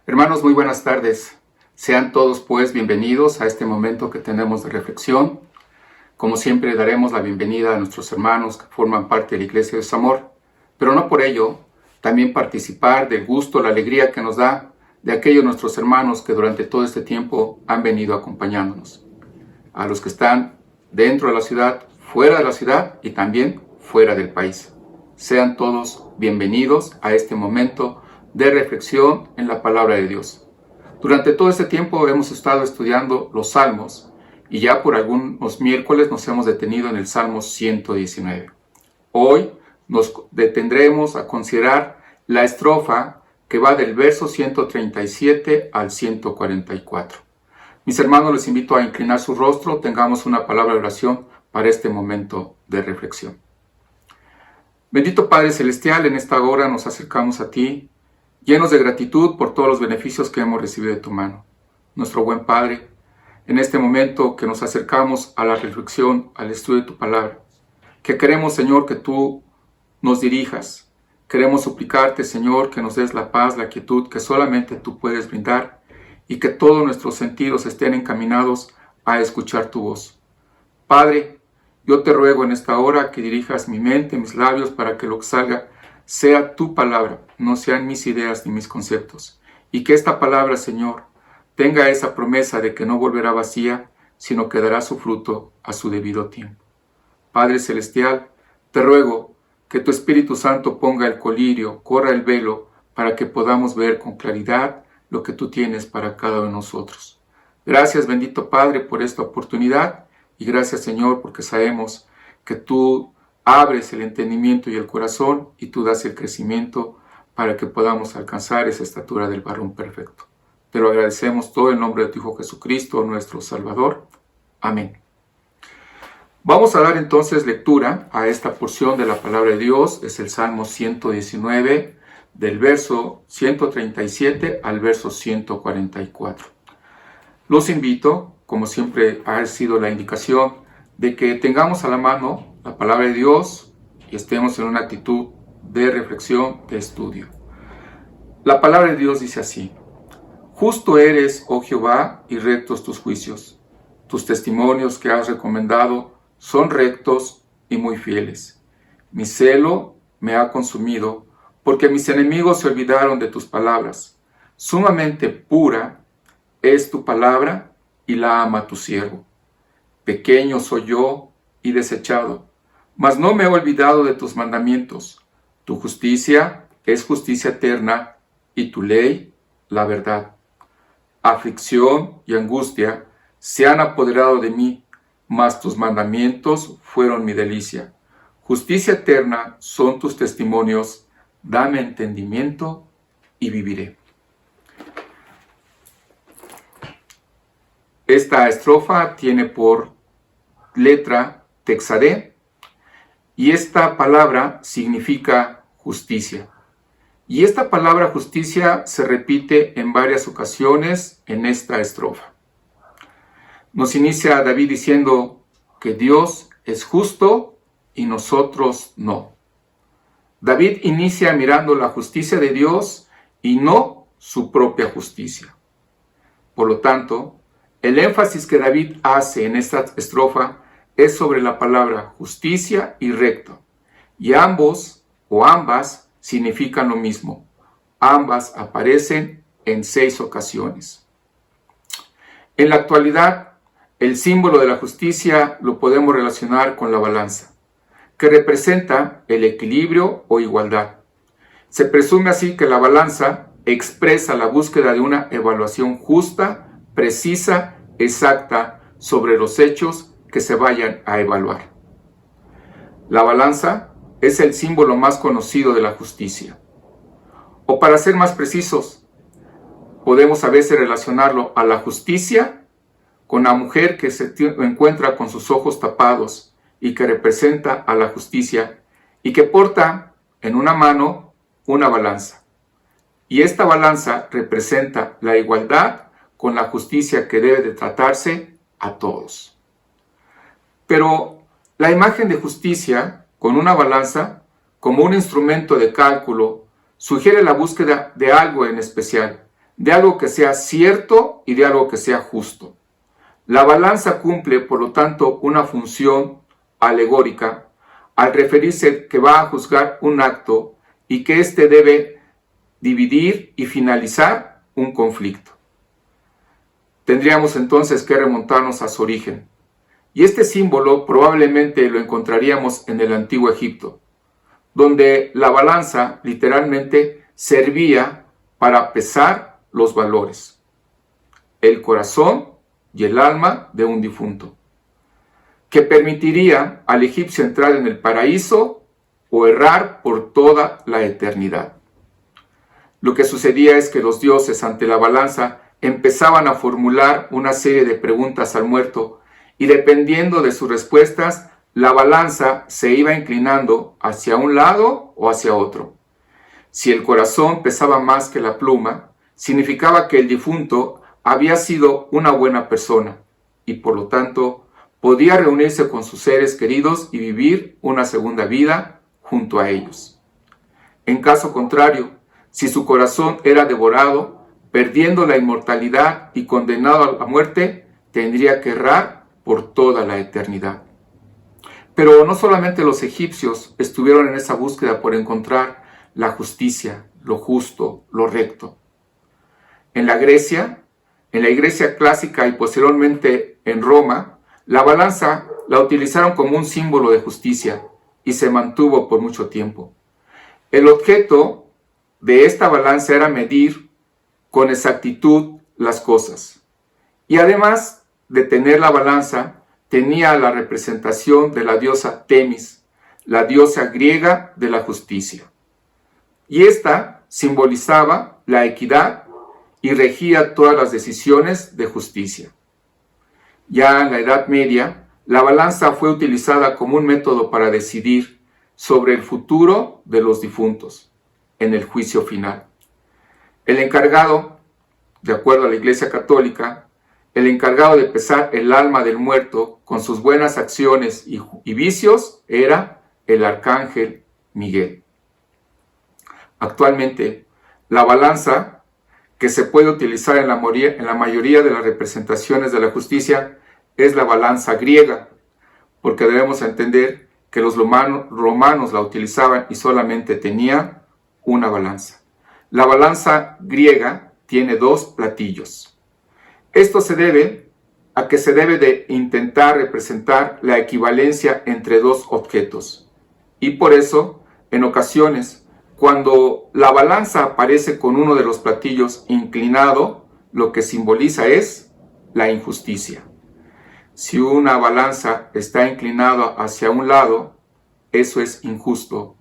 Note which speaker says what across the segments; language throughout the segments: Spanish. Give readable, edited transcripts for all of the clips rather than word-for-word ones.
Speaker 1: Hermanos, muy buenas tardes. Sean todos pues bienvenidos a este momento que tenemos de reflexión. Como siempre daremos la bienvenida a nuestros hermanos que forman parte de la Iglesia de Zamor, pero no por ello también participar del gusto, la alegría que nos da de aquellos nuestros hermanos que durante todo este tiempo han venido acompañándonos. A los que están dentro de la ciudad, fuera de la ciudad y también fuera del país. Sean todos bienvenidos a este momento de reflexión en la palabra de Dios. Durante todo este tiempo hemos estado estudiando los Salmos y ya por algunos miércoles nos hemos detenido en el Salmo 119. Hoy nos detendremos a considerar la estrofa que va del verso 137 al 144. Mis hermanos, les invito a inclinar su rostro, tengamos una palabra de oración para este momento de reflexión. Bendito Padre Celestial, en esta hora nos acercamos a ti, llenos de gratitud por todos los beneficios que hemos recibido de tu mano. Nuestro buen Padre, en este momento que nos acercamos a la reflexión, al estudio de tu palabra, que queremos, Señor, que tú nos dirijas. Queremos suplicarte, Señor, que nos des la paz, la quietud que solamente tú puedes brindar y que todos nuestros sentidos estén encaminados a escuchar tu voz. Padre, yo te ruego en esta hora que dirijas mi mente, mis labios, para que lo que salga sea tu palabra, no sean mis ideas ni mis conceptos. Y que esta palabra, Señor, tenga esa promesa de que no volverá vacía, sino que dará su fruto a su debido tiempo. Padre Celestial, te ruego que tu Espíritu Santo ponga el colirio, corra el velo, para que podamos ver con claridad lo que tú tienes para cada uno de nosotros. Gracias, bendito Padre, por esta oportunidad, y gracias, Señor, porque sabemos que tú abres el entendimiento y el corazón y tú das el crecimiento para que podamos alcanzar esa estatura del varón perfecto. Te lo agradecemos todo en nombre de tu Hijo Jesucristo, nuestro Salvador. Amén. Vamos a dar entonces lectura a esta porción de la palabra de Dios. Es el Salmo 119, del verso 137 al verso 144. Los invito, como siempre ha sido la indicación, de que tengamos a la mano la palabra de Dios y estemos en una actitud de reflexión, de estudio. La palabra de Dios dice así: Justo eres, oh Jehová, y rectos tus juicios. Tus testimonios que has recomendado son rectos y muy fieles. Mi celo me ha consumido, porque mis enemigos se olvidaron de tus palabras. Sumamente pura es tu palabra y la ama tu siervo. Pequeño soy yo y desechado, mas no me he olvidado de tus mandamientos. Tu justicia es justicia eterna y tu ley la verdad. Aflicción y angustia se han apoderado de mí, mas tus mandamientos fueron mi delicia. Justicia eterna son tus testimonios, dame entendimiento y viviré. Esta estrofa tiene por letra Texaré y esta palabra significa justicia. Y esta palabra justicia se repite en varias ocasiones en esta estrofa. Nos inicia David diciendo que Dios es justo y nosotros no. David inicia mirando la justicia de Dios y no su propia justicia. Por lo tanto, el énfasis que David hace en esta estrofa es sobre la palabra justicia y recto. Y ambos o ambas significan lo mismo. Ambas aparecen en 6 ocasiones. En la actualidad, el símbolo de la justicia lo podemos relacionar con la balanza, que representa el equilibrio o igualdad. Se presume así que la balanza expresa la búsqueda de una evaluación justa, precisa, exacta sobre los hechos que se vayan a evaluar. La balanza es el símbolo más conocido de la justicia. O para ser más precisos, podemos a veces relacionarlo a la justicia con la mujer que se encuentra con sus ojos tapados y que representa a la justicia y que porta en una mano una balanza. Y esta balanza representa la igualdad con la justicia que debe de tratarse a todos. Pero la imagen de justicia con una balanza como un instrumento de cálculo sugiere la búsqueda de algo en especial, de algo que sea cierto y de algo que sea justo. La balanza cumple, por lo tanto, una función alegórica al referirse que va a juzgar un acto y que éste debe dividir y finalizar un conflicto. Tendríamos entonces que remontarnos a su origen. Y este símbolo probablemente lo encontraríamos en el antiguo Egipto, donde la balanza literalmente servía para pesar los valores, el corazón y el alma de un difunto, que permitiría al egipcio entrar en el paraíso o errar por toda la eternidad. Lo que sucedía es que los dioses ante la balanza empezaban a formular una serie de preguntas al muerto y dependiendo de sus respuestas, la balanza se iba inclinando hacia un lado o hacia otro. Si el corazón pesaba más que la pluma, significaba que el difunto había sido una buena persona y por lo tanto podía reunirse con sus seres queridos y vivir una segunda vida junto a ellos. En caso contrario, si su corazón era devorado, perdiendo la inmortalidad y condenado a la muerte, tendría que errar por toda la eternidad. Pero no solamente los egipcios estuvieron en esa búsqueda por encontrar la justicia, lo justo, lo recto. En la Grecia clásica y posteriormente en Roma, la balanza la utilizaron como un símbolo de justicia y se mantuvo por mucho tiempo. El objeto de esta balanza era medir con exactitud las cosas. Y además de tener la balanza, tenía la representación de la diosa Temis, la diosa griega de la justicia. Y esta simbolizaba la equidad y regía todas las decisiones de justicia. Ya en la Edad Media, la balanza fue utilizada como un método para decidir sobre el futuro de los difuntos en el juicio final. El encargado, de acuerdo a la Iglesia Católica, el encargado de pesar el alma del muerto con sus buenas acciones y vicios era el arcángel Miguel. Actualmente, la balanza que se puede utilizar en la mayoría de las representaciones de la justicia es la balanza griega, porque debemos entender que los romanos la utilizaban y solamente tenía una balanza. La balanza griega tiene dos platillos. Esto se debe a que se debe de intentar representar la equivalencia entre dos objetos. Y por eso, en ocasiones, cuando la balanza aparece con uno de los platillos inclinado, lo que simboliza es la injusticia. Si una balanza está inclinada hacia un lado, eso es injusto.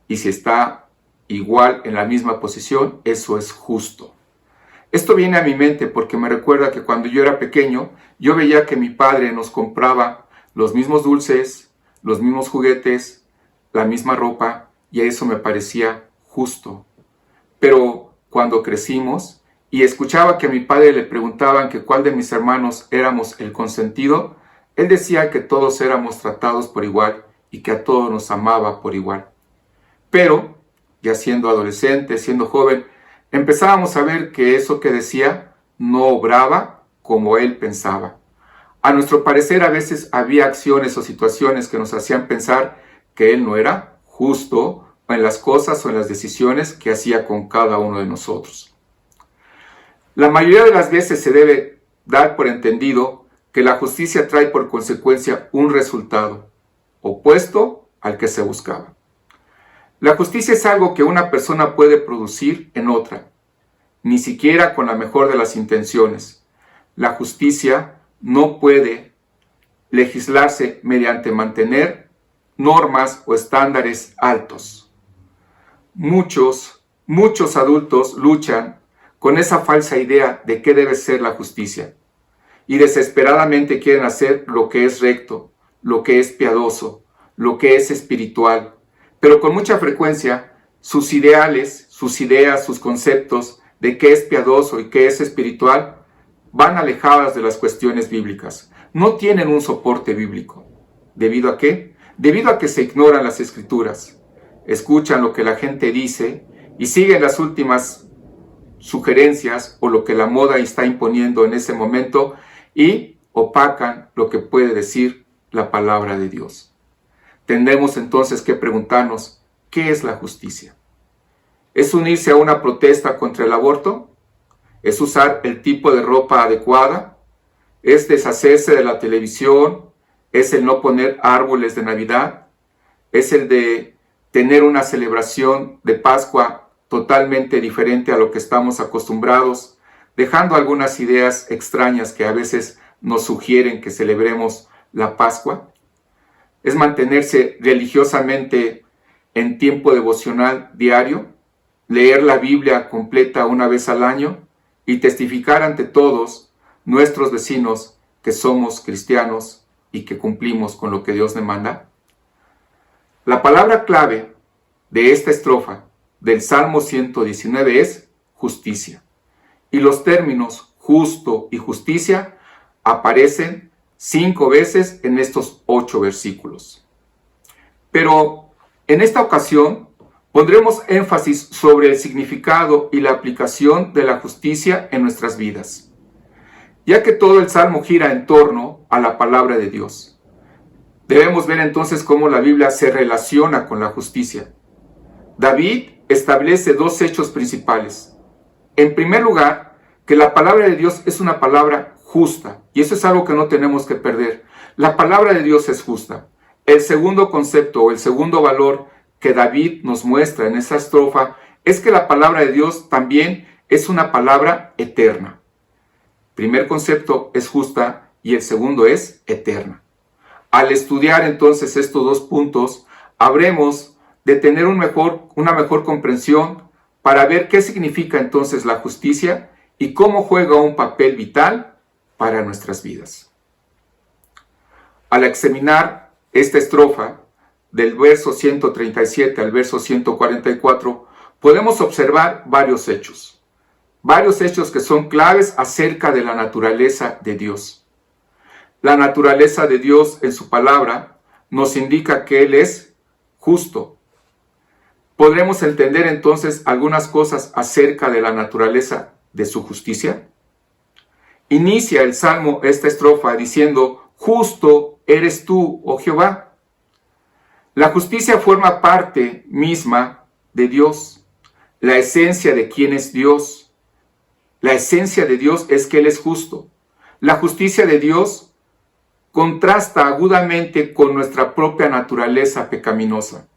Speaker 1: Y si está igual en la misma posición, eso es justo. Esto viene a mi mente porque me recuerda que cuando yo era pequeño, yo veía que mi padre nos compraba los mismos dulces, los mismos juguetes, la misma ropa, y a eso me parecía justo. Pero cuando crecimos y escuchaba que a mi padre le preguntaban que cuál de mis hermanos éramos el consentido, él decía que todos éramos tratados por igual y que a todos nos amaba por igual. Pero, ya siendo adolescente, siendo joven, empezábamos a ver que eso que decía no obraba como él pensaba. A nuestro parecer, a veces había acciones o situaciones que nos hacían pensar que él no era justo en las cosas o en las decisiones que hacía con cada uno de nosotros. La mayoría de las veces se debe dar por entendido que la justicia trae por consecuencia un resultado opuesto al que se buscaba. La justicia es algo que una persona puede producir en otra, ni siquiera con la mejor de las intenciones. La justicia no puede legislarse mediante mantener normas o estándares altos. Muchos adultos luchan con esa falsa idea de qué debe ser la justicia y desesperadamente quieren hacer lo que es recto, lo que es piadoso, lo que es espiritual. Pero con mucha frecuencia, sus ideales, sus ideas, sus conceptos de qué es piadoso y qué es espiritual van alejadas de las cuestiones bíblicas. No tienen un soporte bíblico. ¿Debido a qué? Debido a que se ignoran las escrituras, escuchan lo que la gente dice y siguen las últimas sugerencias o lo que la moda está imponiendo en ese momento y opacan lo que puede decir la palabra de Dios. Tendremos entonces que preguntarnos, ¿qué es la justicia? ¿Es unirse a una protesta contra el aborto? ¿Es usar el tipo de ropa adecuada? ¿Es deshacerse de la televisión? ¿Es el no poner árboles de Navidad? ¿Es el de tener una celebración de Pascua totalmente diferente a lo que estamos acostumbrados, dejando algunas ideas extrañas que a veces nos sugieren que celebremos la Pascua? ¿Es mantenerse religiosamente en tiempo devocional diario, leer la Biblia completa una vez al año y testificar ante todos nuestros vecinos que somos cristianos y que cumplimos con lo que Dios demanda? La palabra clave de esta estrofa del Salmo 119 es justicia. Y los términos justo y justicia aparecen 5 veces en estos 8 versículos. Pero en esta ocasión pondremos énfasis sobre el significado y la aplicación de la justicia en nuestras vidas, ya que todo el Salmo gira en torno a la palabra de Dios. Debemos ver entonces cómo la Biblia se relaciona con la justicia. David establece 2 hechos principales. En primer lugar, que la palabra de Dios es una palabra justa, y eso es algo que no tenemos que perder. La palabra de Dios es justa. El segundo concepto o el segundo valor que David nos muestra en esta estrofa es que la palabra de Dios también es una palabra eterna. Primer concepto es justa y el segundo es eterna. Al estudiar entonces estos 2 puntos, habremos de tener una mejor comprensión para ver qué significa entonces la justicia y cómo juega un papel vital para nuestras vidas. Al examinar esta estrofa, del verso 137 al verso 144, podemos observar varios hechos que son claves acerca de la naturaleza de Dios. La naturaleza de Dios en su palabra nos indica que Él es justo. ¿Podremos entender entonces algunas cosas acerca de la naturaleza de su justicia? Inicia el Salmo esta estrofa diciendo, justo eres tú, oh Jehová. La justicia forma parte misma de Dios, la esencia de quién es Dios. La esencia de Dios es que Él es justo. La justicia de Dios contrasta agudamente con nuestra propia naturaleza pecaminosa.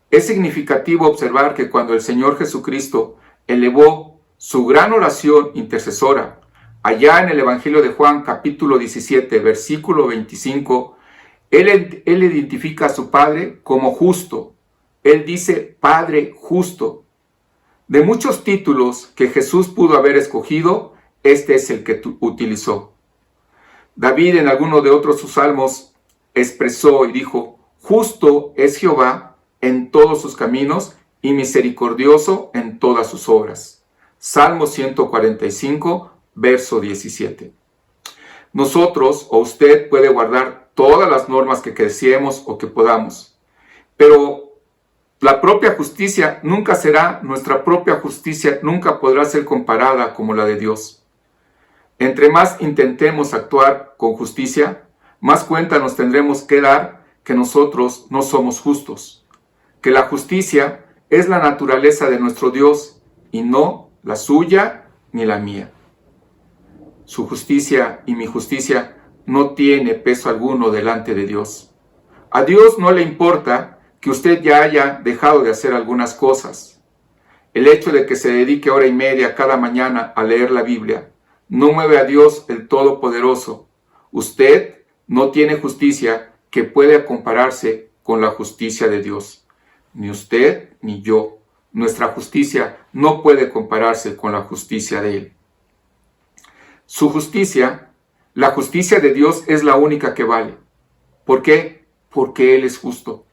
Speaker 1: Es significativo observar que cuando el Señor Jesucristo elevó su gran oración intercesora, allá en el Evangelio de Juan, capítulo 17, versículo 25, Él identifica a su Padre como justo. Él dice, Padre justo. De muchos títulos que Jesús pudo haber escogido, este es el que utilizó. David en alguno de otros sus salmos expresó y dijo, justo es Jehová en todos sus caminos y misericordioso en todas sus obras. Salmo 145, verso 17. Nosotros o usted puede guardar todas las normas que deseemos o que podamos, pero la propia justicia nunca será, nuestra propia justicia nunca podrá ser comparada como la de Dios. Entre más intentemos actuar con justicia, más cuenta nos tendremos que dar que nosotros no somos justos, que la justicia es la naturaleza de nuestro Dios y no la suya ni la mía. Su justicia y mi justicia no tiene peso alguno delante de Dios. A Dios no le importa que usted ya haya dejado de hacer algunas cosas. El hecho de que se dedique 1:30 cada mañana a leer la Biblia no mueve a Dios el Todopoderoso. Usted no tiene justicia que pueda compararse con la justicia de Dios. Ni usted ni yo. Nuestra justicia no puede compararse con la justicia de Él. Su justicia, la justicia de Dios es la única que vale. ¿Por qué? Porque Él es justo.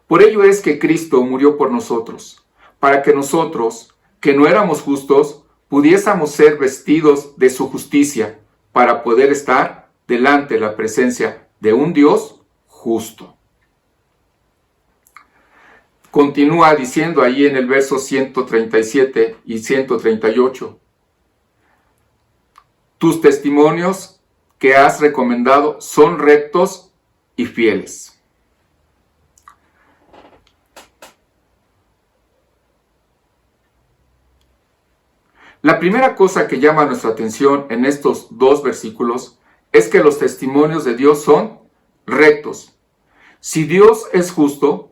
Speaker 1: Por ello es que Cristo murió por nosotros, para que nosotros, que no éramos justos, pudiésemos ser vestidos de su justicia, para poder estar delante de la presencia de un Dios justo. Continúa diciendo ahí en el verso 137 y 138. Tus testimonios que has recomendado son rectos y fieles. La primera cosa que llama nuestra atención en estos dos versículos es que los testimonios de Dios son rectos. Si Dios es justo,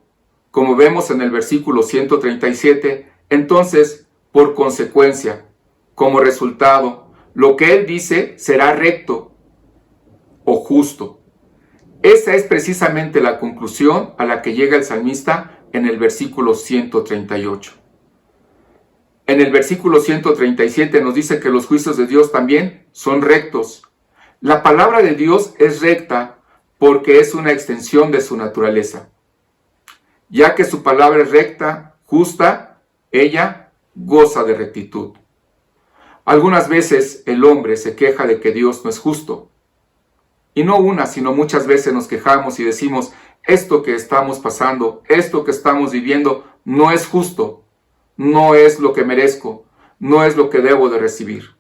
Speaker 1: como vemos en el versículo 137, entonces, por consecuencia, como resultado, lo que Él dice será recto o justo. Esa es precisamente la conclusión a la que llega el salmista en el versículo 138. En el versículo 137 nos dice que los juicios de Dios también son rectos. La palabra de Dios es recta porque es una extensión de su naturaleza. Ya que su palabra es recta, justa, ella goza de rectitud. Algunas veces el hombre se queja de que Dios no es justo. Y no una, sino muchas veces nos quejamos y decimos, esto que estamos pasando, esto que estamos viviendo, no es justo, no es lo que merezco, no es lo que debo de recibir.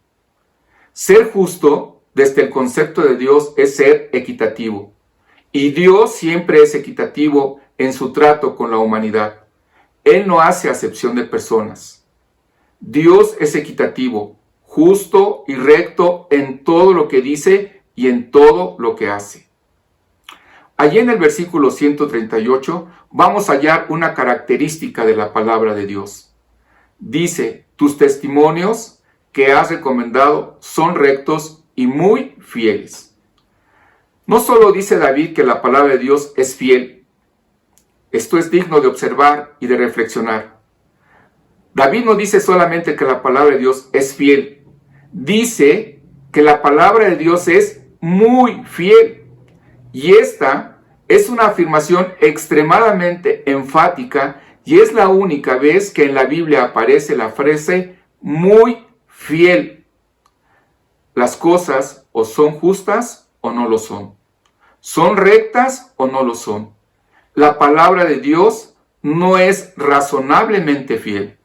Speaker 1: Ser justo, desde el concepto de Dios, es ser equitativo. Y Dios siempre es equitativo en su trato con la humanidad. Él no hace acepción de personas. Dios es equitativo, justo y recto en todo lo que dice y en todo lo que hace. Allí en el versículo 138 vamos a hallar una característica de la palabra de Dios. Dice, tus testimonios que has recomendado son rectos y muy fieles. No solo dice David que la palabra de Dios es fiel. Esto es digno de observar y de reflexionar. David no dice solamente que la palabra de Dios es fiel. Dice que la palabra de Dios es muy fiel. Y esta es una afirmación extremadamente enfática y es la única vez que en la Biblia aparece la frase muy fiel. Las cosas o son justas o no lo son. ¿Son rectas o no lo son? La palabra de Dios no es razonablemente fiel.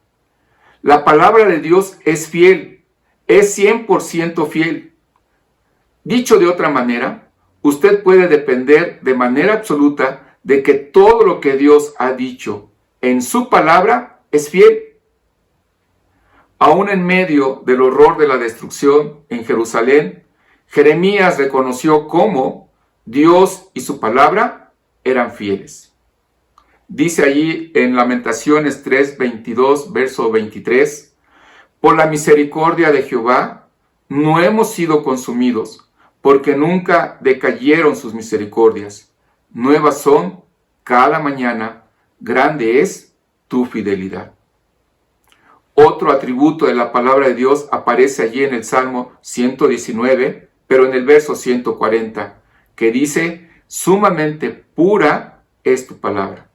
Speaker 1: La palabra de Dios es fiel, es 100% fiel. Dicho de otra manera, usted puede depender de manera absoluta de que todo lo que Dios ha dicho en su palabra es fiel. Aún en medio del horror de la destrucción en Jerusalén, Jeremías reconoció cómo Dios y su palabra eran fieles. Dice allí en Lamentaciones 3, 22, verso 23, por la misericordia de Jehová no hemos sido consumidos, porque nunca decayeron sus misericordias. Nuevas son cada mañana, grande es tu fidelidad. Otro atributo de la palabra de Dios aparece allí en el Salmo 119, pero en el verso 140, que dice, sumamente pura es tu palabra.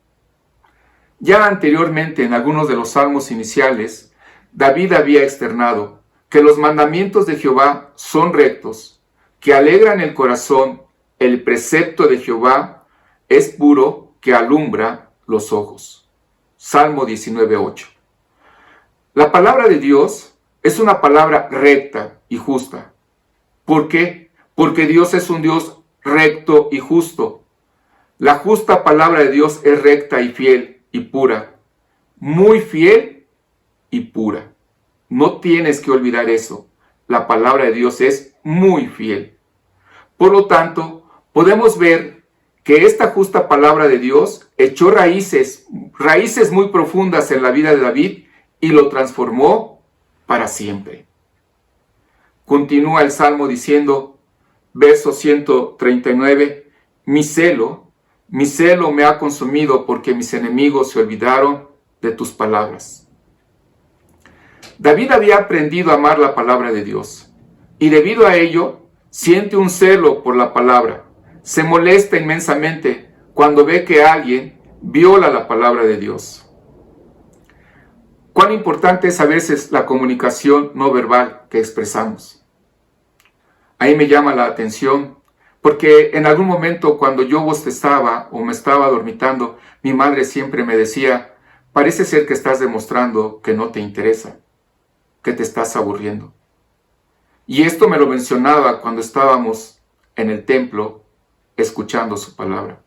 Speaker 1: Ya anteriormente, en algunos de los salmos iniciales, David había externado que los mandamientos de Jehová son rectos, que alegran el corazón, el precepto de Jehová es puro, que alumbra los ojos. Salmo 19:8. La palabra de Dios es una palabra recta y justa. ¿Por qué? Porque Dios es un Dios recto y justo. La justa palabra de Dios es recta y fiel y pura. Muy fiel y pura. No tienes que olvidar eso. La palabra de Dios es muy fiel. Por lo tanto, podemos ver que esta justa palabra de Dios echó raíces muy profundas en la vida de David y lo transformó para siempre. Continúa el Salmo diciendo, verso 139, mi celo me ha consumido porque mis enemigos se olvidaron de tus palabras. David había aprendido a amar la palabra de Dios y debido a ello siente un celo por la palabra. Se molesta inmensamente cuando ve que alguien viola la palabra de Dios. Cuán importante es a veces la comunicación no verbal que expresamos. Ahí me llama la atención, porque en algún momento cuando yo bostezaba o me estaba dormitando, mi madre siempre me decía, parece ser que estás demostrando que no te interesa, que te estás aburriendo. Y esto me lo mencionaba cuando estábamos en el templo escuchando su palabra.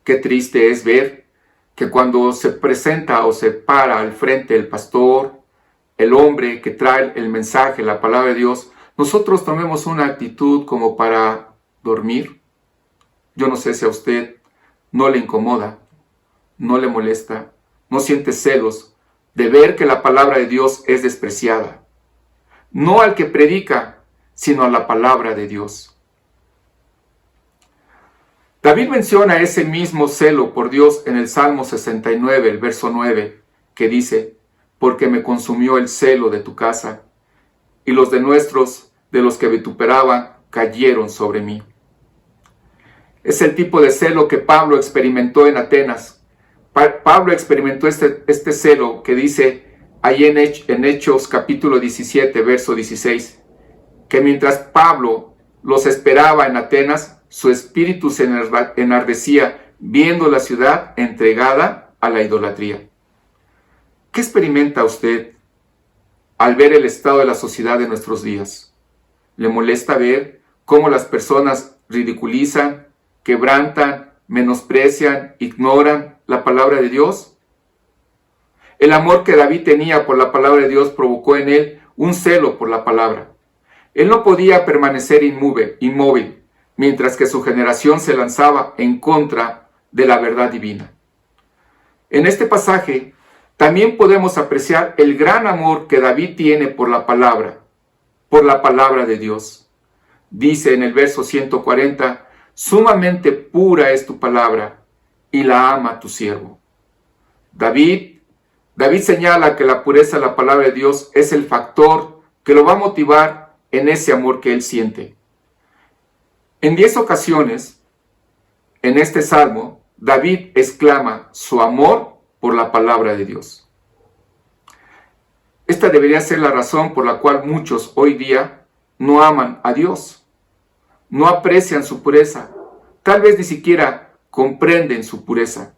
Speaker 1: Qué triste es ver que cuando se presenta o se para al frente el pastor, el hombre que trae el mensaje, la palabra de Dios, nosotros tomemos una actitud como para dormir. Yo no sé si a usted no le incomoda, no le molesta, no siente celos de ver que la palabra de Dios es despreciada. No al que predica, sino a la palabra de Dios. David menciona ese mismo celo por Dios en el Salmo 69, el verso 9, que dice: porque me consumió el celo de tu casa, y los denuestos de los que vituperaban cayeron sobre mí. Es el tipo de celo que Pablo experimentó en Atenas. Pablo experimentó este celo que dice ahí en Hechos capítulo 17, verso 16, que mientras Pablo los esperaba en Atenas, su espíritu se enardecía viendo la ciudad entregada a la idolatría. ¿Qué experimenta usted al ver el estado de la sociedad de nuestros días? ¿Le molesta ver cómo las personas ridiculizan, quebrantan, menosprecian, ignoran la palabra de Dios? El amor que David tenía por la palabra de Dios provocó en él un celo por la palabra. Él no podía permanecer inmóvil, mientras que su generación se lanzaba en contra de la verdad divina. En este pasaje también podemos apreciar el gran amor que David tiene por la palabra de Dios. Dice en el verso 140, sumamente pura es tu palabra, y la ama tu siervo. David señala que la pureza de la palabra de Dios es el factor que lo va a motivar en ese amor que él siente. En 10 ocasiones, en este salmo, David exclama su amor por la palabra de Dios. Esta debería ser la razón por la cual muchos hoy día no aman a Dios, no aprecian su pureza, tal vez ni siquiera comprenden su pureza.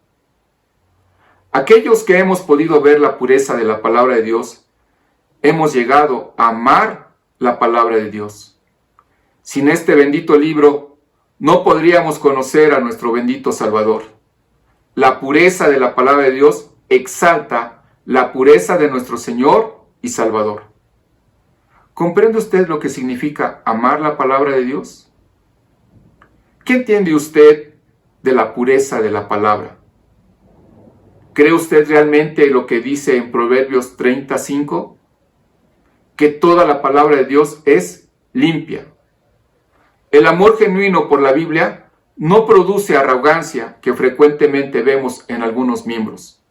Speaker 1: Aquellos que hemos podido ver la pureza de la palabra de Dios, hemos llegado a amar la palabra de Dios. Sin este bendito libro, no podríamos conocer a nuestro bendito Salvador. La pureza de la palabra de Dios exalta la pureza de nuestro Señor y Salvador. ¿Comprende usted lo que significa amar la palabra de Dios? ¿Qué entiende usted de la pureza de la palabra? ¿Cree usted realmente lo que dice en Proverbios 35? Que toda la palabra de Dios es limpia. El amor genuino por la Biblia no produce arrogancia que frecuentemente vemos en algunos miembros.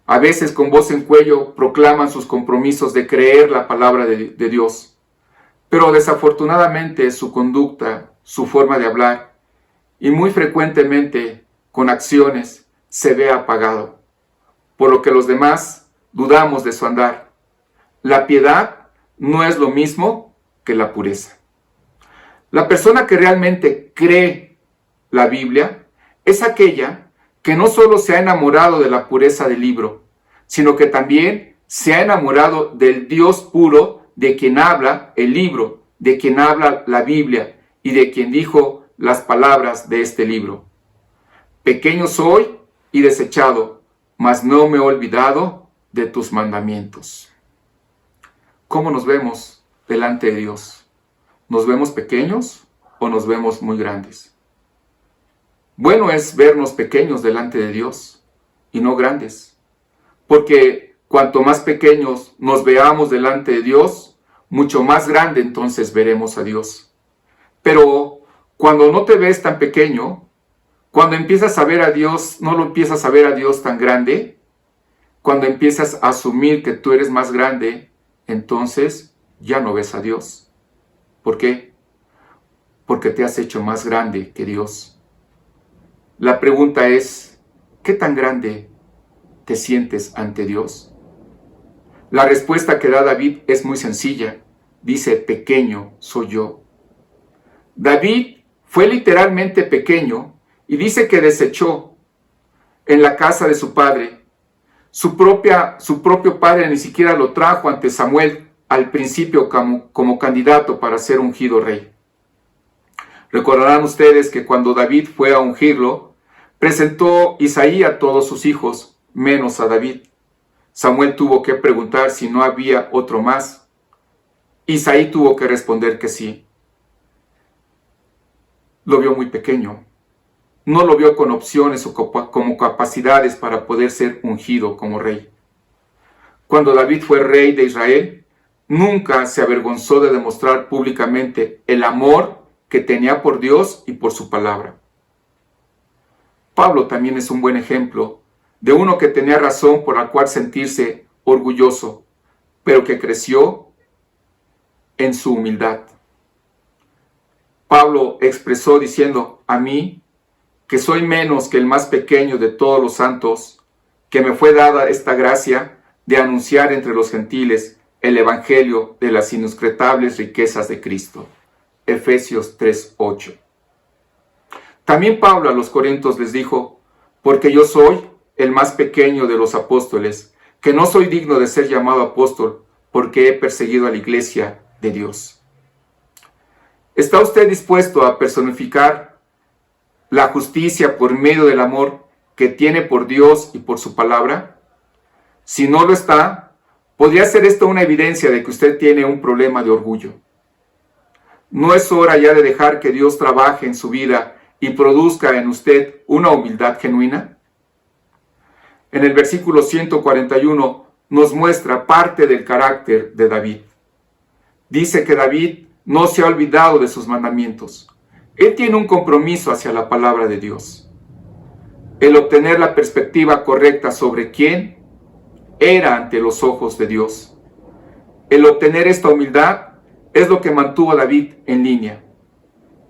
Speaker 1: A veces con voz en cuello proclaman sus compromisos de creer la palabra de Dios, pero desafortunadamente su conducta, su forma de hablar y muy frecuentemente con acciones se ve apagado, por lo que los demás dudamos de su andar. La piedad no es lo mismo que la pureza. La persona que realmente cree la Biblia es aquella que no solo se ha enamorado de la pureza del libro, sino que también se ha enamorado del Dios puro de quien habla el libro, de quien habla la Biblia y de quien dijo las palabras de este libro. Pequeño soy y desechado, mas no me he olvidado de tus mandamientos. ¿Cómo nos vemos delante de Dios? ¿Nos vemos pequeños o nos vemos muy grandes? Bueno es vernos pequeños delante de Dios y no grandes, porque cuanto más pequeños nos veamos delante de Dios, mucho más grande entonces veremos a Dios. Pero cuando no te ves tan pequeño, cuando empiezas a ver a Dios, no lo empiezas a ver a Dios tan grande, cuando empiezas a asumir que tú eres más grande, entonces ya no ves a Dios. ¿Por qué? Porque te has hecho más grande que Dios. La pregunta es, ¿qué tan grande te sientes ante Dios? La respuesta que da David es muy sencilla. Dice, pequeño soy yo. David fue literalmente pequeño y dice que desechó. en la casa de su padre. Su propio padre ni siquiera lo trajo ante Samuel al principio como candidato para ser ungido rey. Recordarán ustedes que cuando David fue a ungirlo, presentó Isaí a todos sus hijos, menos a David. Samuel tuvo que preguntar si no había otro más. Isaí tuvo que responder que sí. Lo vio muy pequeño. No lo vio con opciones o como capacidades para poder ser ungido como rey. Cuando David fue rey de Israel, nunca se avergonzó de demostrar públicamente el amor que tenía por Dios y por su palabra. Pablo también es un buen ejemplo de uno que tenía razón por la cual sentirse orgulloso, pero que creció en su humildad. Pablo expresó diciendo: a mí, que soy menos que el más pequeño de todos los santos, que me fue dada esta gracia de anunciar entre los gentiles el evangelio de las inescrutables riquezas de Cristo. Efesios 3:8. También Pablo a los Corintios les dijo: porque yo soy el más pequeño de los apóstoles, que no soy digno de ser llamado apóstol, porque he perseguido a la iglesia de Dios. ¿Está usted dispuesto a personificar la justicia por medio del amor que tiene por Dios y por su palabra? Si no lo está, podría ser esto una evidencia de que usted tiene un problema de orgullo. ¿No es hora ya de dejar que Dios trabaje en su vida y produzca en usted una humildad genuina? En el versículo 141 nos muestra parte del carácter de David. Dice que David no se ha olvidado de sus mandamientos. Él tiene un compromiso hacia la palabra de Dios. El obtener la perspectiva correcta sobre quién era ante los ojos de Dios. El obtener esta humildad es lo que mantuvo a David en línea,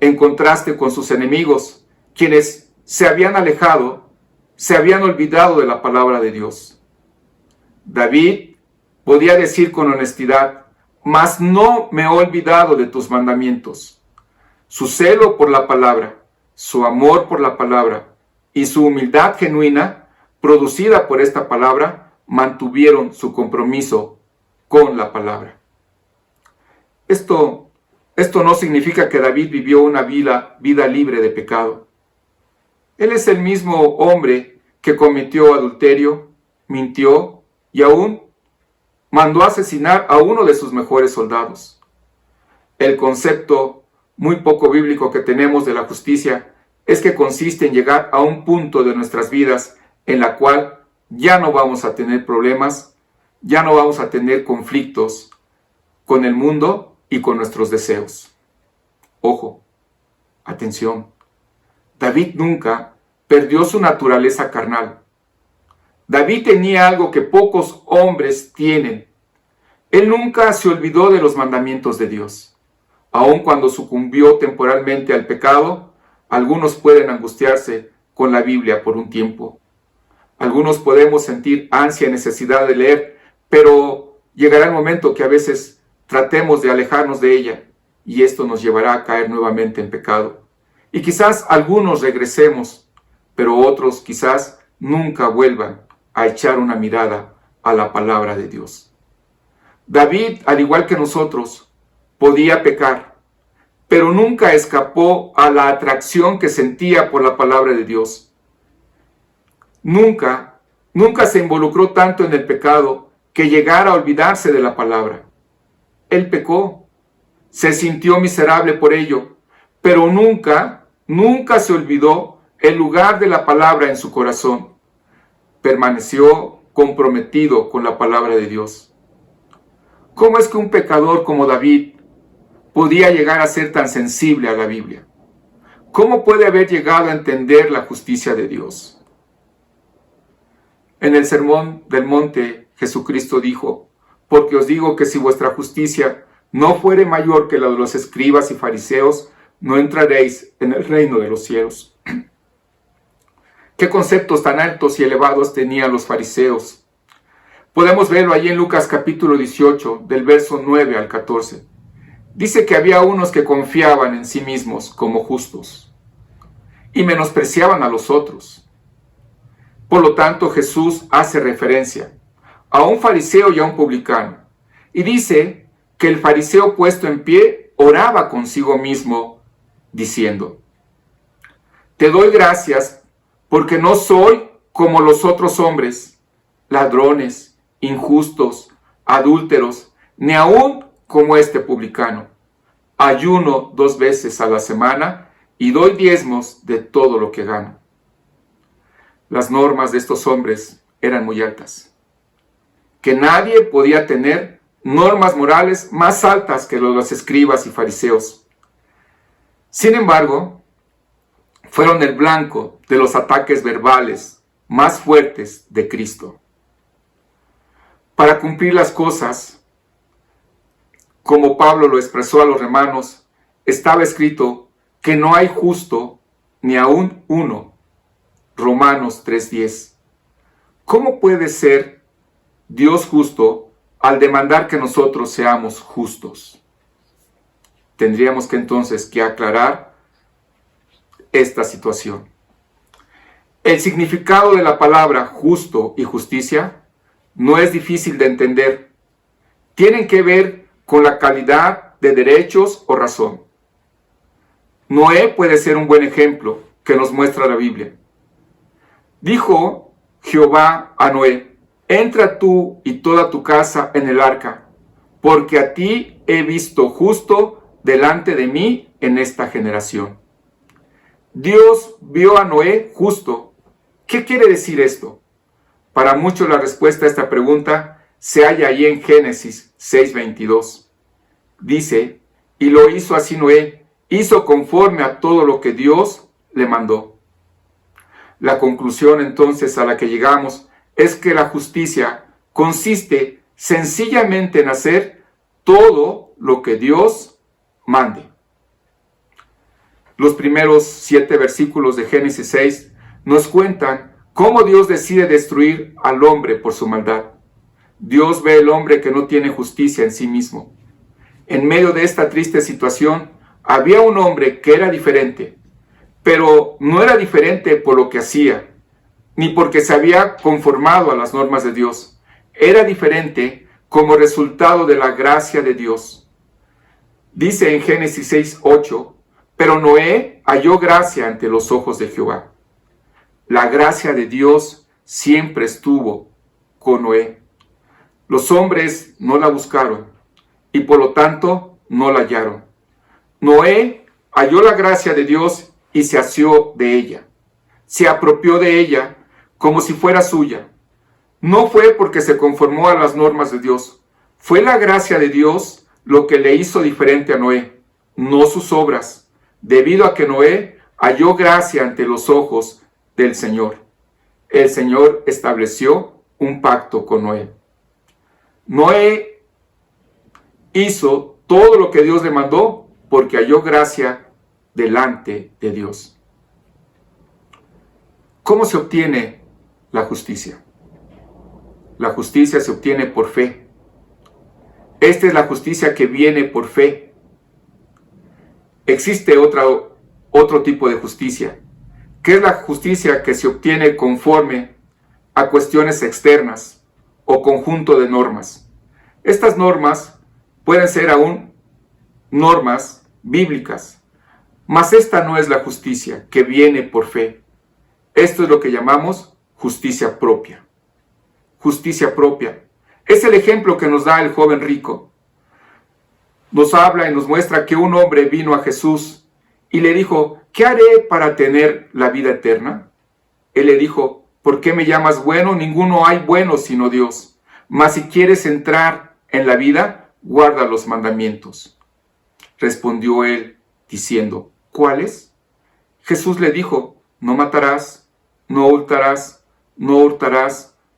Speaker 1: en contraste con sus enemigos, quienes se habían alejado, se habían olvidado de la palabra de Dios. David podía decir con honestidad: mas no me he olvidado de tus mandamientos. Su celo por la palabra, su amor por la palabra y su humildad genuina, producida por esta palabra, mantuvieron su compromiso con la palabra. Esto no significa que David vivió una vida libre de pecado. Él es el mismo hombre que cometió adulterio, mintió y aún mandó asesinar a uno de sus mejores soldados. El concepto muy poco bíblico que tenemos de la justicia es que consiste en llegar a un punto de nuestras vidas en la cual ya no vamos a tener problemas, ya no vamos a tener conflictos con el mundo y con nuestros deseos. Ojo, atención, David nunca perdió su naturaleza carnal. David tenía algo que pocos hombres tienen. Él nunca se olvidó de los mandamientos de Dios. Aun cuando sucumbió temporalmente al pecado, algunos pueden angustiarse con la Biblia por un tiempo. Algunos podemos sentir ansia y necesidad de leer, pero llegará el momento que a veces tratemos de alejarnos de ella y esto nos llevará a caer nuevamente en pecado. Y quizás algunos regresemos, pero otros quizás nunca vuelvan a echar una mirada a la palabra de Dios. David, al igual que nosotros, podía pecar, pero nunca escapó a la atracción que sentía por la palabra de Dios. Nunca se involucró tanto en el pecado que llegara a olvidarse de la palabra. Él pecó, se sintió miserable por ello, pero nunca se olvidó el lugar de la palabra en su corazón. Permaneció comprometido con la palabra de Dios. ¿Cómo es que un pecador como David podía llegar a ser tan sensible a la Biblia? ¿Cómo puede haber llegado a entender la justicia de Dios? En el Sermón del Monte, Jesucristo dijo: porque os digo que si vuestra justicia no fuere mayor que la de los escribas y fariseos, no entraréis en el reino de los cielos. ¿Qué conceptos tan altos y elevados tenían los fariseos? Podemos verlo allí en Lucas capítulo 18, del verso 9 al 14. Dice que había unos que confiaban en sí mismos como justos y menospreciaban a los otros. Por lo tanto, Jesús hace referencia a un fariseo y a un publicano. Y dice que el fariseo puesto en pie oraba consigo mismo, diciendo: Te doy gracias porque no soy como los otros hombres, ladrones, injustos, adúlteros, ni aún como este publicano. Ayuno 2 veces a la semana y doy diezmos de todo lo que gano. Las normas de estos hombres eran muy altas, que nadie podía tener normas morales más altas que los escribas y fariseos. Sin embargo, fueron el blanco de los ataques verbales más fuertes de Cristo. Para cumplir las cosas, como Pablo lo expresó a los romanos, estaba escrito que no hay justo ni aún uno. Romanos 3:10. ¿Cómo puede ser Dios justo al demandar que nosotros seamos justos? Tendríamos que entonces que aclarar esta situación. El significado de la palabra justo y justicia no es difícil de entender. Tienen que ver con la calidad de derechos o razón. Noé puede ser un buen ejemplo que nos muestra la Biblia. Dijo Jehová a Noé: entra tú y toda tu casa en el arca, porque a ti he visto justo delante de mí en esta generación. Dios vio a Noé justo. ¿Qué quiere decir esto? Para muchos la respuesta a esta pregunta se halla ahí en Génesis 6:22. Dice: y lo hizo así Noé, hizo conforme a todo lo que Dios le mandó. La conclusión entonces a la que llegamos es que la justicia consiste sencillamente en hacer todo lo que Dios mande. Los primeros 7 versículos de Génesis 6 nos cuentan cómo Dios decide destruir al hombre por su maldad. Dios ve al hombre que no tiene justicia en sí mismo. En medio de esta triste situación, había un hombre que era diferente, pero no era diferente por lo que hacía, ni porque se había conformado a las normas de Dios. Era diferente como resultado de la gracia de Dios. Dice en Génesis 6:8, pero Noé halló gracia ante los ojos de Jehová. La gracia de Dios siempre estuvo con Noé. Los hombres no la buscaron y por lo tanto no la hallaron. Noé halló la gracia de Dios y se asió de ella. Se apropió de ella como si fuera suya. No fue porque se conformó a las normas de Dios. Fue la gracia de Dios lo que le hizo diferente a Noé, no sus obras, debido a que Noé halló gracia ante los ojos del Señor. El Señor estableció un pacto con Noé. Noé hizo todo lo que Dios le mandó porque halló gracia delante de Dios. ¿Cómo se obtiene la justicia? La justicia se obtiene por fe. Esta es la justicia que viene por fe. Existe otro tipo de justicia, que es la justicia que se obtiene conforme a cuestiones externas o conjunto de normas. Estas normas pueden ser aún normas bíblicas, mas esta no es la justicia que viene por fe. Esto es lo que llamamos justicia propia. Justicia propia. Es el ejemplo que nos da el joven rico. Nos habla y nos muestra que un hombre vino a Jesús y le dijo: ¿qué haré para tener la vida eterna? Él le dijo: ¿por qué me llamas bueno? Ninguno hay bueno sino Dios. Mas si quieres entrar en la vida, guarda los mandamientos. Respondió él diciendo: ¿cuáles? Jesús le dijo: no matarás, no hurtarás,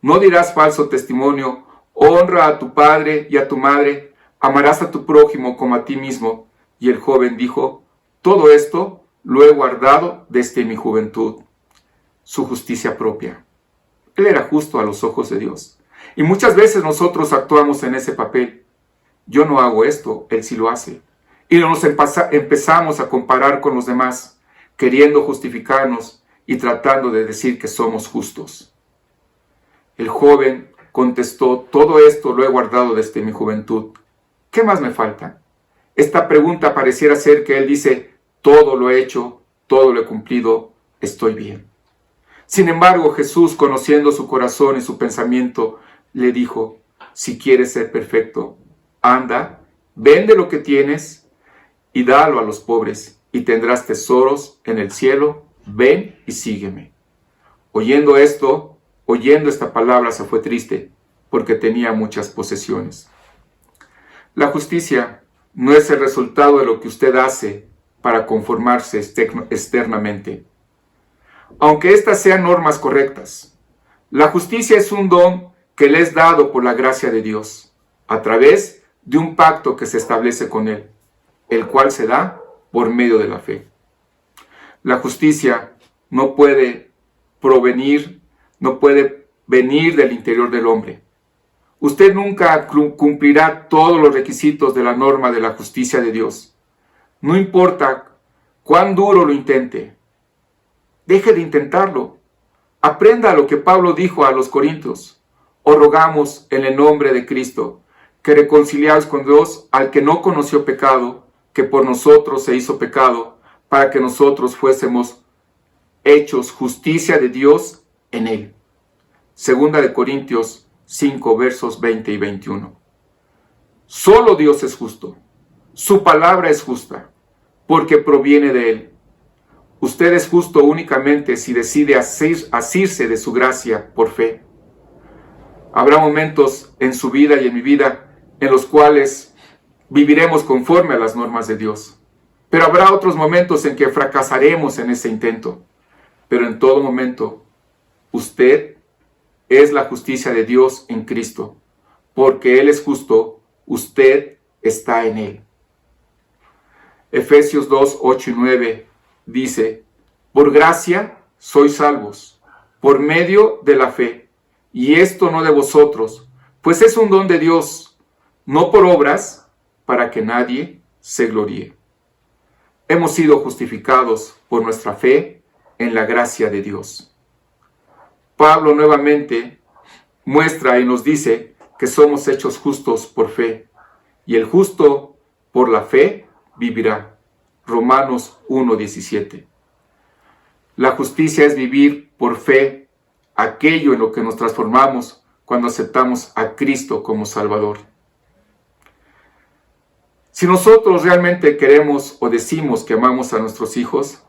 Speaker 1: no dirás falso testimonio, honra a tu padre y a tu madre, amarás a tu prójimo como a ti mismo. Y el joven dijo: todo esto lo he guardado desde mi juventud. Su justicia propia. Él era justo a los ojos de Dios. Y muchas veces nosotros actuamos en ese papel. Yo no hago esto, él sí lo hace. Y nos empezamos a comparar con los demás, queriendo justificarnos y tratando de decir que somos justos. El joven contestó: todo esto lo he guardado desde mi juventud. ¿Qué más me falta? Esta pregunta pareciera ser que él dice: todo lo he hecho, todo lo he cumplido, estoy bien. Sin embargo, Jesús, conociendo su corazón y su pensamiento, le dijo: si quieres ser perfecto, anda, vende lo que tienes y dalo a los pobres, y tendrás tesoros en el cielo. Ven y sígueme. Oyendo esta palabra, se fue triste, porque tenía muchas posesiones. La justicia no es el resultado de lo que usted hace para conformarse externamente, aunque estas sean normas correctas. La justicia es un don que le es dado por la gracia de Dios, a través de un pacto que se establece con Él, el cual se da por medio de la fe. La justicia no puede venir del interior del hombre. Usted nunca cumplirá todos los requisitos de la norma de la justicia de Dios. No importa cuán duro lo intente. Deje de intentarlo. Aprenda lo que Pablo dijo a los Corintios: os rogamos en el nombre de Cristo que reconciliaos con Dios al que no conoció pecado, que por nosotros se hizo pecado, para que nosotros fuésemos hechos justicia de Dios en él. Segunda de Corintios 5, versos 20 y 21. Solo Dios es justo. Su palabra es justa, porque proviene de Él. Usted es justo únicamente si decide asirse de su gracia por fe. Habrá momentos en su vida y en mi vida en los cuales viviremos conforme a las normas de Dios. Pero habrá otros momentos en que fracasaremos en ese intento. Pero en todo momento, usted es la justicia de Dios en Cristo. Porque Él es justo, usted está en Él. Efesios 2, 8 y 9 dice: por gracia sois salvos, por medio de la fe, y esto no de vosotros, pues es un don de Dios, no por obras, para que nadie se gloríe. Hemos sido justificados por nuestra fe en la gracia de Dios. Pablo nuevamente muestra y nos dice que somos hechos justos por fe, y el justo por la fe vivirá. Romanos 1:17. La justicia es vivir por fe aquello en lo que nos transformamos cuando aceptamos a Cristo como Salvador. Si nosotros realmente queremos o decimos que amamos a nuestros hijos,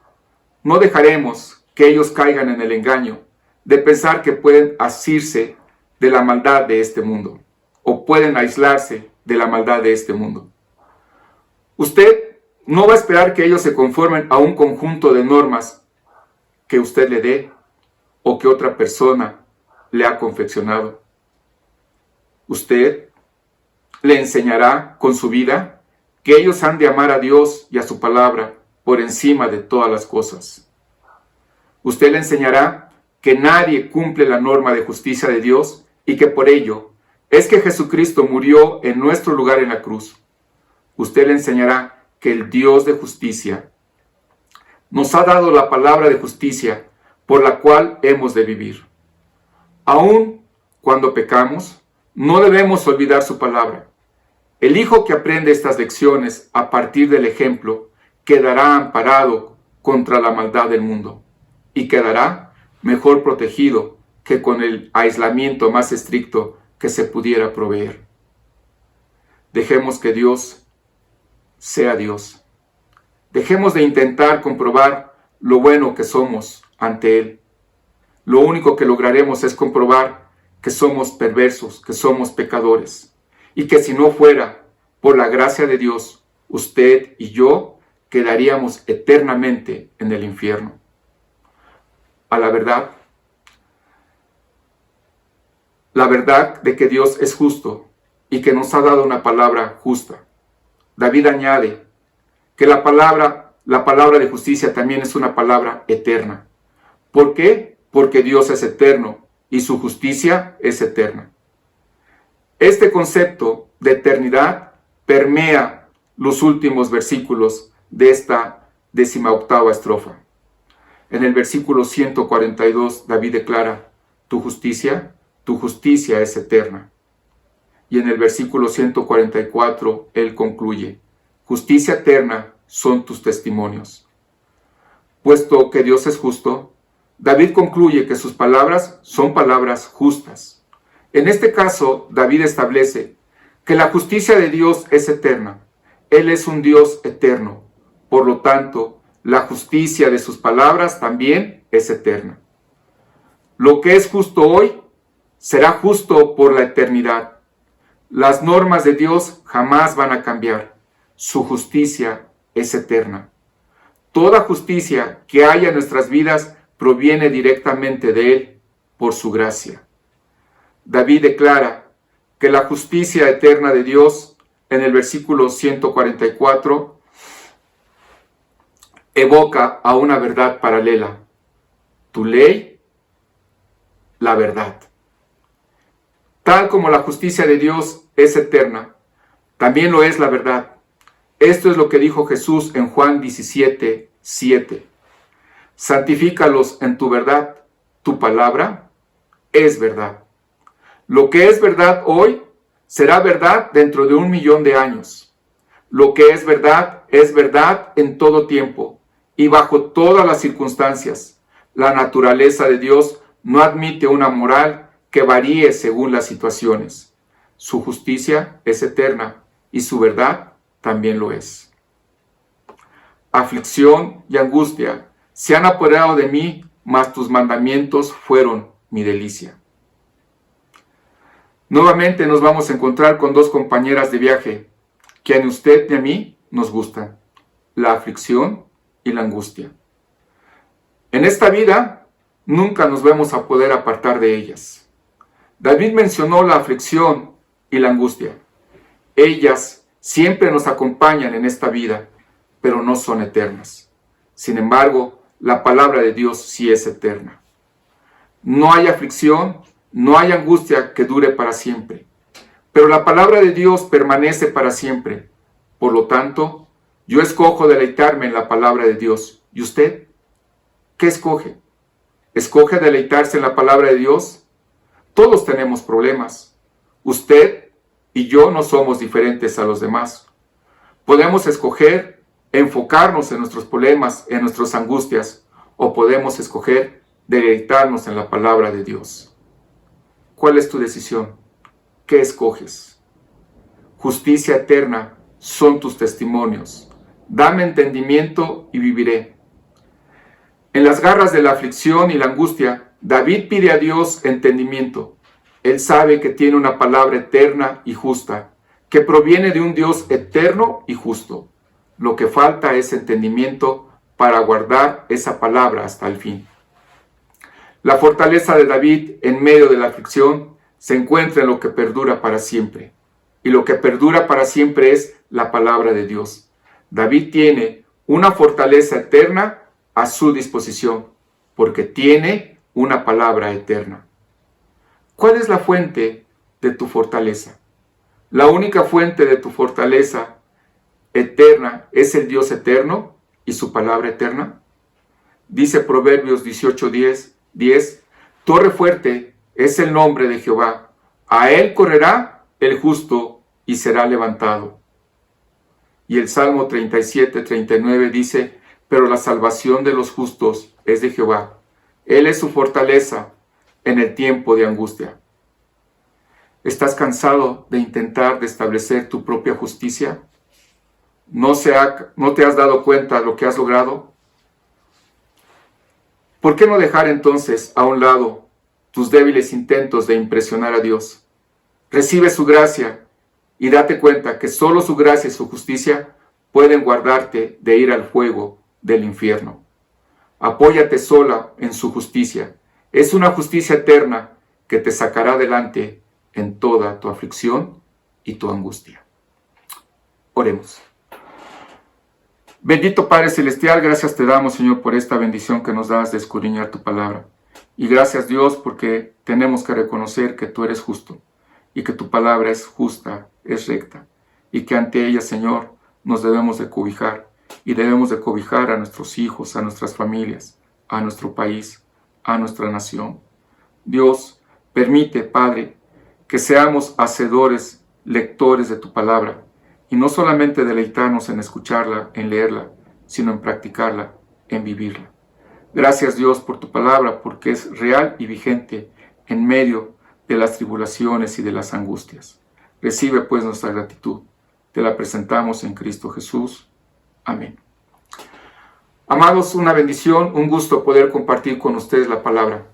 Speaker 1: no dejaremos que ellos caigan en el engaño de pensar que pueden asirse de la maldad de este mundo o pueden aislarse de la maldad de este mundo. Usted no va a esperar que ellos se conformen a un conjunto de normas que usted le dé o que otra persona le ha confeccionado. Usted le enseñará con su vida que ellos han de amar a Dios y a su palabra por encima de todas las cosas. Usted le enseñará que nadie cumple la norma de justicia de Dios y que por ello es que Jesucristo murió en nuestro lugar en la cruz. Usted le enseñará que el Dios de justicia nos ha dado la palabra de justicia por la cual hemos de vivir. Aun cuando pecamos, no debemos olvidar su palabra. El hijo que aprende estas lecciones a partir del ejemplo quedará amparado contra la maldad del mundo y quedará mejor protegido que con el aislamiento más estricto que se pudiera proveer. Dejemos que Dios sea Dios. Dejemos de intentar comprobar lo bueno que somos ante Él. Lo único que lograremos es comprobar que somos perversos, que somos pecadores, y que si no fuera por la gracia de Dios, usted y yo quedaríamos eternamente en el infierno. A la verdad de que Dios es justo y que nos ha dado una palabra justa. David añade que la palabra de justicia también es una palabra eterna. ¿Por qué? Porque Dios es eterno y su justicia es eterna. Este concepto de eternidad permea los últimos versículos de esta 18ª estrofa. En el versículo 142, David declara: tu justicia tu justicia es eterna. Y en el versículo 144, él concluye, justicia eterna son tus testimonios. Puesto que Dios es justo, David concluye que sus palabras son palabras justas. En este caso, David establece que la justicia de Dios es eterna. Él es un Dios eterno. Por lo tanto, la justicia de sus palabras también es eterna. Lo que es justo hoy será justo por la eternidad. Las normas de Dios jamás van a cambiar. Su justicia es eterna. Toda justicia que haya en nuestras vidas proviene directamente de Él por su gracia. David declara que la justicia eterna de Dios en el versículo 144 evoca a una verdad paralela. Tu ley, la verdad. Tal como la justicia de Dios es eterna, también lo es la verdad. Esto es lo que dijo Jesús en Juan 17:7. Santifícalos en tu verdad, tu palabra es verdad. Lo que es verdad hoy será verdad dentro de 1.000.000 de años. Lo que es verdad en todo tiempo y bajo todas las circunstancias. La naturaleza de Dios no admite una moral que varíe según las situaciones. Su justicia es eterna y su verdad también lo es. Aflicción y angustia se han apoderado de mí, mas tus mandamientos fueron mi delicia. Nuevamente nos vamos a encontrar con dos compañeras de viaje que a usted y a mí nos gustan: la aflicción y la angustia. En esta vida nunca nos vamos a poder apartar de ellas. David mencionó la aflicción y la angustia. Ellas siempre nos acompañan en esta vida, pero no son eternas. Sin embargo, la palabra de Dios sí es eterna. No hay aflicción, no hay angustia que dure para siempre, pero la palabra de Dios permanece para siempre. Por lo tanto, yo escojo deleitarme en la palabra de Dios. ¿Y usted? ¿Qué escoge? ¿Escoge deleitarse en la palabra de Dios? Todos tenemos problemas. Usted y yo no somos diferentes a los demás. Podemos escoger enfocarnos en nuestros problemas, en nuestras angustias, o podemos escoger deleitarnos en la palabra de Dios. ¿Cuál es tu decisión? ¿Qué escoges? Justicia eterna son tus testimonios. Dame entendimiento y viviré. En las garras de la aflicción y la angustia, David pide a Dios entendimiento. Él sabe que tiene una palabra eterna y justa, que proviene de un Dios eterno y justo. Lo que falta es entendimiento para guardar esa palabra hasta el fin. La fortaleza de David en medio de la aflicción se encuentra en lo que perdura para siempre. Y lo que perdura para siempre es la palabra de Dios. David tiene una fortaleza eterna a su disposición, porque tiene una palabra eterna. ¿Cuál es la fuente de tu fortaleza? La única fuente de tu fortaleza eterna es el Dios eterno y su palabra eterna. Dice Proverbios 18:10, torre fuerte es el nombre de Jehová, a él correrá el justo y será levantado. Y el Salmo 37:39 dice, pero la salvación de los justos es de Jehová, él es su fortaleza en el tiempo de angustia. ¿Estás cansado de intentar de establecer tu propia justicia? ¿No te has dado cuenta de lo que has logrado? ¿Por qué no dejar entonces a un lado tus débiles intentos de impresionar a Dios? Recibe su gracia y date cuenta que solo su gracia y su justicia pueden guardarte de ir al fuego del infierno. Apóyate sola en su justicia. Es una justicia eterna que te sacará adelante en toda tu aflicción y tu angustia. Oremos. Bendito Padre Celestial, gracias te damos, Señor, por esta bendición que nos das de escudriñar tu palabra. Y gracias, Dios, porque tenemos que reconocer que tú eres justo y que tu palabra es justa, es recta, y que ante ella, Señor, nos debemos de cobijar, y debemos de cobijar a nuestros hijos, a nuestras familias, a nuestro país, a nuestra nación. Dios, Permite, Padre, que seamos hacedores, lectores de tu palabra, y no solamente deleitarnos en escucharla, en leerla, sino en practicarla, en vivirla. Gracias, Dios, por tu palabra, porque es real y vigente en medio de las tribulaciones y de las angustias. Recibe, pues, nuestra gratitud. Te la presentamos en Cristo Jesús. Amén. Amados, una bendición, un gusto poder compartir con ustedes la palabra.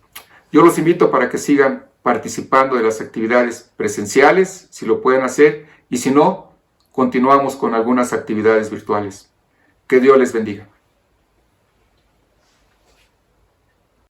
Speaker 1: Yo los invito para que sigan participando de las actividades presenciales, si lo pueden hacer, y si no, continuamos con algunas actividades virtuales. Que Dios les bendiga.